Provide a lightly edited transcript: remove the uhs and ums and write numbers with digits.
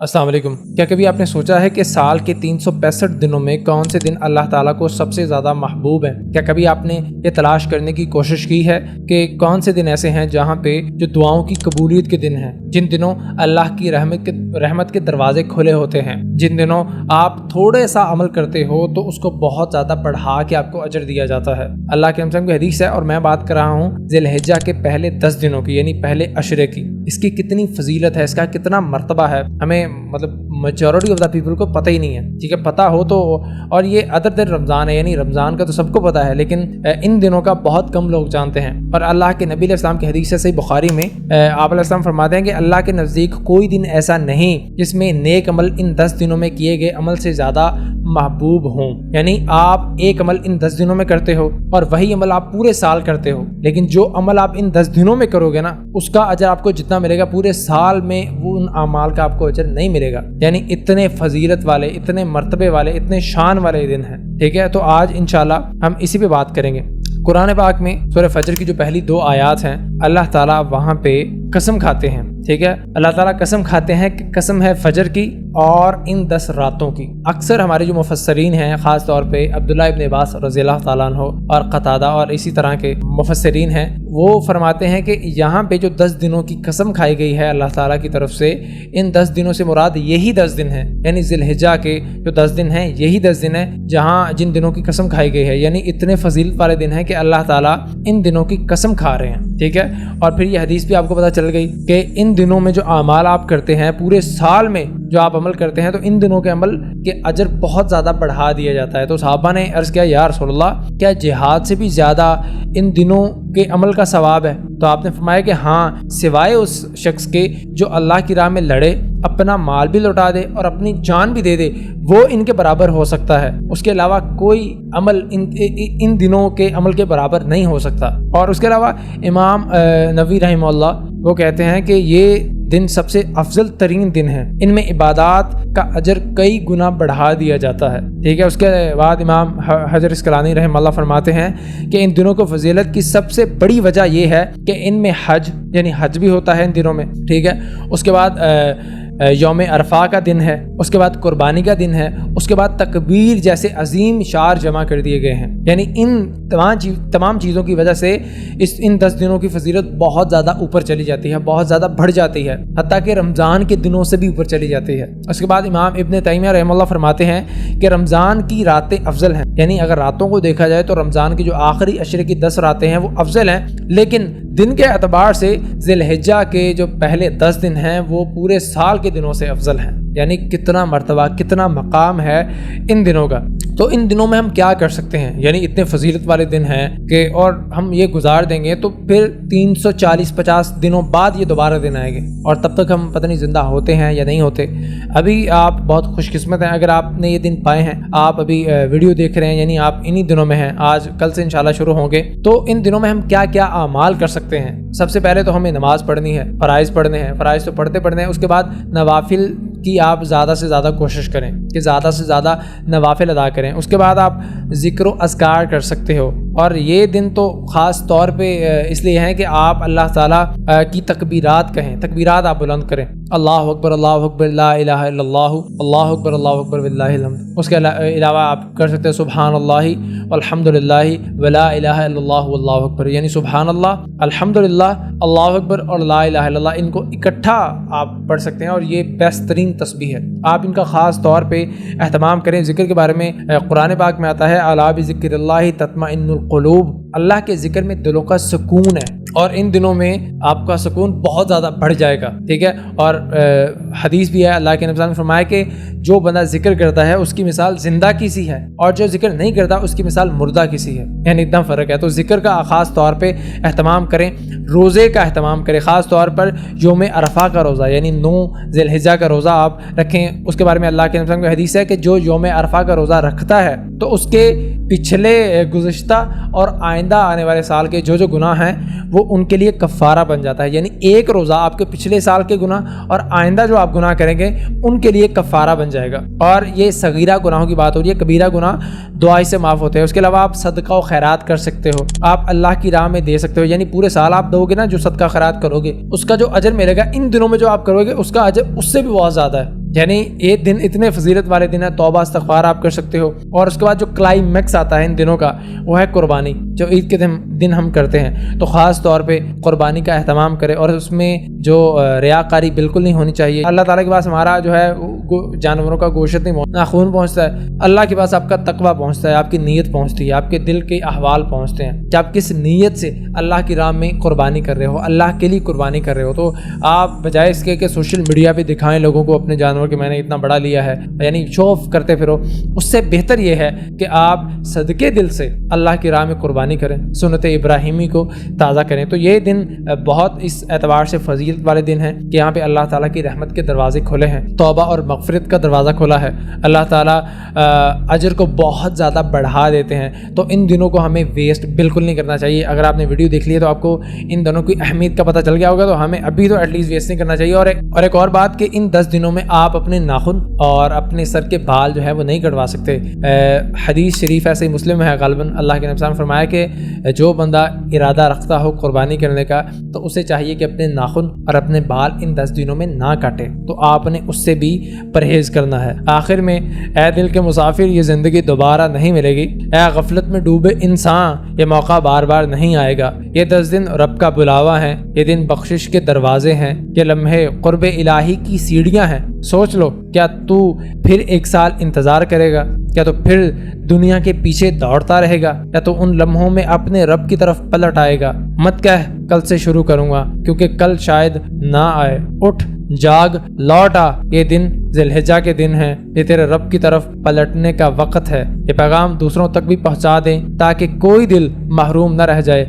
अस्सलाम वालेकुम। क्या कभी आपने सोचा है कि साल के 365 दिनों में कौन से दिन अल्लाह ताला को सबसे ज़्यादा महबूब हैं? क्या कभी आपने ये तलाश करने की कोशिश की है कि कौन से दिन ऐसे हैं जहाँ पे जो दुआओं की कबूलियत के दिन हैं, जिन दिनों अल्लाह की रहमत के दरवाजे खुले होते हैं, जिन दिनों आप थोड़े सा अमल करते हो तो उसको बहुत ज़्यादा बढ़ा के आपको अजर दिया जाता है। अल्लाह के रसूल की हदीस है और मैं बात कर रहा हूँ ज़िलहिज्जा के पहले 10 दिनों की, यानी पहले अशरे की। इसकी कितनी फजीलत है, इसका कितना मर्तबा है, हमें मतलब मेजॉरिटी ऑफ द पीपल को पता ही नहीं है। ठीक है, पता हो तो, और ये अदर दिन रमज़ान है, यानी रमज़ान का तो सबको पता है, लेकिन इन दिनों का बहुत कम लोग जानते हैं। और अल्लाह के नबी अलैहि सलाम की हदीस है सही बुखारी में, आप अलैहि सलाम फरमाते हैं कि अल्लाह के नज़दीक कोई दिन ऐसा नहीं जिसमें नेक अमल इन 10 दिनों में किए गए अमल से ज़्यादा महबूब हों। यानी आप एक अमल इन 10 दिनों में करते हो और वही अमल आप पूरे साल करते हो, लेकिन जो अमल आप इन 10 दिनों में करोगे ना, उसका अजर आपको जितना मिलेगा पूरे साल में वो उन अमाल का आपको अजर नहीं मिलेगा। यानी इतने फजीलत वाले, इतने मर्तबे वाले, इतने शान वाले दिन हैं। ठीक है, तो आज इंशाल्लाह हम इसी पे बात करेंगे। कुरान पाक में सूरह फजर की जो पहली 2 आयात हैं, अल्लाह ताला वहाँ पे कसम खाते हैं। ठीक है, अल्लाह ताला कसम खाते हैं कि कसम है फजर की और इन 10 रातों की। अक्सर हमारे जो मुफस्सरीन हैं, ख़ास तौर पे अब्दुल्लाह इब्न अब्बास रज़ियल्लाहु ताला अन्हु और क़तादा और इसी तरह के मुफस्सरीन हैं, वो फरमाते हैं कि यहाँ पे जो 10 दिनों की कसम खाई गई है अल्लाह ताला की तरफ से, इन 10 दिनों से मुराद यही 10 दिन हैं, यानी ज़िलहिज्जा के जो 10 दिन हैं यही 10 दिन हैं जहाँ जिन दिनों की कसम खाई गई है। यानी इतने फजीलत वाले दिन हैं कि अल्लाह ताला इन दिनों की कसम खा रहे हैं। ठीक है, और फिर ये हदीस भी आपको पता चल गई कि इन दिनों में जो अमाल आप करते हैं, पूरे साल में जो आप अमल करते हैं, तो इन दिनों के अमल के अजर बहुत ज़्यादा बढ़ा दिया जाता है। तो सहाबा ने अर्ज़ किया, या रसूलल्लाह, क्या जिहाद से भी ज़्यादा इन दिनों के अमल का सवाब है? तो आपने फरमाया कि हाँ, सिवाय उस शख्स के जो अल्लाह की राह में लड़े, अपना माल भी लौटा दे और अपनी जान भी दे दे, वो इनके बराबर हो सकता है। उसके अलावा कोई अमल इन दिनों के अमल के बराबर नहीं हो सकता। और उसके अलावा इमाम नबवी रहमहुल्लाह वो कहते हैं कि ये दिन सबसे अफजल तरीन दिन है, इनमें इबादत का अजर कई गुना बढ़ा दिया जाता है। ठीक है, उसके बाद इमाम हजर अस्कलानी रहमहुल्लाह फरमाते हैं कि इन दिनों को फजीलत की सबसे बड़ी वजह यह है कि इनमें हज, यानी हज भी होता है इन दिनों में। ठीक है, उसके बाद यौम अरफा का दिन है, उसके बाद कुर्बानी का दिन है, उसके बाद तकबीर जैसे अजीम शार जमा कर दिए गए हैं। यानी इन तमाम चीज़ों की वजह से इन 10 दिनों की फजीलत बहुत ज़्यादा ऊपर चली जाती है, बहुत ज़्यादा बढ़ जाती है, हत्ता कि रमज़ान के दिनों से भी ऊपर चली जाती है। उसके बाद इमाम इब्न तैमिया रहमतुल्लाह फरमाते हैं कि रमज़ान की रातें अफजल हैं। यानी अगर रातों को देखा जाए तो रमज़ान की जो आखिरी अशरे की 10 रातें हैं वो अफजल हैं, लेकिन दिन के एतबार से ज़िलहिज्जा के जो पहले 10 दिन हैं वो पूरे साल के दिनों से अफजल हैं। यानी कितना मर्तबा, कितना मकाम है इन दिनों का। तो इन दिनों में हम क्या कर सकते हैं? यानी इतने फजीलत वाले दिन हैं कि और हम ये गुजार देंगे तो फिर 340-50 दिनों बाद ये दोबारा दिन आएंगे और तब तक हम पता नहीं ज़िंदा होते हैं या नहीं होते। अभी आप बहुत खुशकिस्मत हैं अगर आपने ये दिन पाए हैं, आप अभी वीडियो देख रहे हैं, यानी आप इन्हीं दिनों में हैं। आज कल से इंशाल्लाह शुरू होंगे। तो इन दिनों में हम क्या क्या आमाल कर सकते हैं? सबसे पहले तो हमें नमाज पढ़नी है, फ़राइज़ पढ़ने हैं, फ़राइज़ तो पढ़ते हैं। उसके बाद नवाफिल की आप ज़्यादा से ज़्यादा कोशिश करें कि ज़्यादा से ज़्यादा नवाफिल अदा करें। उसके बाद आप ज़िक्र व अज़कार कर सकते हो। और ये दिन तो ख़ास तौर पे इसलिए हैं कि आप अल्लाह ताला की तकबीरात कहें, तकबीरात आप बुलंद करें। अल्लाहु अकबर ला इलाहा इल्लल्लाहु, अल्लाहु अकबर वलिल्लाहिल हम्द। उसके अलावा आप कर सकते हैं सुब्हानल्लाहि वल्हम्दुलिल्लाहि वला इलाहा इल्लल्लाहु वल्लाहु अकबर, यानी सुब्हानल्लाह, अल्हम्दुलिल्लाह, अल्लाहु अकबर और ला इलाहा इल्लल्लाह, इनको इकट्ठा आप पढ़ सकते हैं और ये बेस्ट तरीन तस्बीह है। आप इनका ख़ास तौर पे एहतमाम करें। ज़िक्र के बारे में कुरान पाक में आता है, अला बिज़िक्रिल्लाहि तत्मइन्नुल क़ुलूब, अल्लाह के ज़िक्र में दिलों का सुकून है और इन दिनों में आपका सुकून बहुत ज़्यादा बढ़ जाएगा। ठीक है, और हदीस भी है, अल्लाह के नबी ने फरमाया कि जो बंदा जिक्र करता है उसकी मिसाल जिंदा की सी है और जो जिक्र नहीं करता उसकी मिसाल मुर्दा की सी है, यानी इतना फ़र्क है। तो जिक्र का ख़ास तौर पे एहतमाम करें, रोज़े का एहतमाम करें, ख़ास तौर पर यौम अरफा का रोज़ा यानी 9 ज़िलहिज्जा का रोज़ा आप रखें। उसके बारे में अल्लाह के नबी की हदीस है कि जो यौम अरफा का रोज़ा रखता है तो उसके पिछले गुज़िश्ता और आइंदा आने वाले साल के जो गुनाह हैं वो उनके लिए कफ़ारा बन जाता है। यानी एक रोज़ा आपके पिछले साल के गुनाह और आइंदा जो आप गुनाह करेंगे उनके लिए कफ़ारा बन जाएगा। और ये सगीरा गुनाहों की बात हो रही है, कबीरा गुनाह दुआ से माफ़ होते हैं। उसके अलावा आप सदका और खैरात कर सकते हो, आप अल्लाह की राह में दे सकते हो। यानी पूरे साल आप दोगे ना, जो सदका खैरात करोगे उसका जो अजर मिलेगा इन दिनों में जो आप करोगे उसका अजर उससे भी बहुत ज़्यादा है। یعنی یہ دن اتنے فضیلت والے دن ہے، توبہ استغفار آپ کر سکتے ہو. اور اس کے بعد جو کلائمیکس آتا ہے ان دنوں کا وہ ہے قربانی، جو عید کے دن ہم کرتے ہیں. تو خاص طور پہ قربانی کا اہتمام کرے، اور اس میں جو ریاکاری بالکل نہیں ہونی چاہیے. اللہ تعالیٰ کے پاس ہمارا جو ہے جانوروں کا گوشت نہیں پہنچتا، خون پہنچتا ہے. اللہ کے پاس آپ کا تقویٰ پہنچتا ہے، آپ کی نیت پہنچتی ہے، آپ کے دل کے احوال پہنچتے ہیں کہ آپ کس نیت سے اللہ کی راہ میں قربانی کر رہے ہو، اللہ کے لیے قربانی کر رہے ہو. تو آپ بجائے اس کے کہ سوشل میڈیا پہ دکھائیں لوگوں کو اپنے جانور کہ میں نے اتنا بڑا لیا ہے، یعنی شو آف کرتے پھرو، اس سے بہتر یہ ہے کہ آپ صدقے دل سے اللہ کی راہ میں قربانی کریں، سنت ابراہیمی کو تازہ کریں. تو یہ دن بہت اس اعتبار سے فضیلت والے دن ہیں کہ یہاں پہ اللہ تعالیٰ کی رحمت کے دروازے کھولے ہیں، توبہ اور مغفرت کا دروازہ کھولا ہے. اللہ تعالیٰ اجر کو بہت زیادہ بڑھا دیتے ہیں. تو ان دنوں کو ہمیں ویسٹ بالکل نہیں کرنا چاہیے. اگر آپ نے ویڈیو دیکھ لی ہے تو آپ کو ان دنوں کی اہمیت کا پتہ چل گیا ہوگا. تو ہمیں ابھی تو ایٹ لیسٹ ویسٹ نہیں کرنا چاہیے. اور ایک اور بات کہ ان 10 دنوں میں آپ اپنے ناخن اور اپنے سر کے بال جو ہے وہ نہیں کٹوا سکتے. حدیث شریف ایسے ہی مسلم ہے غالباً، اللہ کے نبی نے فرمایا کہ جو بندہ ارادہ رکھتا ہو قربانی کرنے کا تو اسے چاہیے کہ اپنے ناخن اور اپنے بال ان 10 دنوں میں نہ کاٹے. تو آپ نے اس سے بھی پرہیز کرنا ہے. آخر میں اے دل کے مسافر، یہ زندگی دوبارہ نہیں ملے گی. اے غفلت میں ڈوبے انسان، یہ موقع بار بار نہیں آئے گا. یہ 10 دن رب کا بلاوا ہے، یہ دن بخشش کے دروازے ہیں، یہ لمحے قرب الہی کی سیڑھیاں ہیں. سوچ لو، کیا تو پھر 1 سال انتظار کرے گا؟ کیا تو پھر دنیا کے پیچھے دوڑتا رہے گا؟ یا تو ان لمحوں میں اپنے رب کی طرف پلٹ آئے گا؟ مت کہہ کل سے شروع کروں گا، کیونکہ کل شاید نہ آئے. اٹھ، جاگ، لوٹ آ. یہ دن ذی الحجہ کے دن ہے، یہ تیرے رب کی طرف پلٹنے کا وقت ہے. یہ پیغام دوسروں تک بھی پہنچا دیں تاکہ کوئی دل محروم نہ رہ جائے.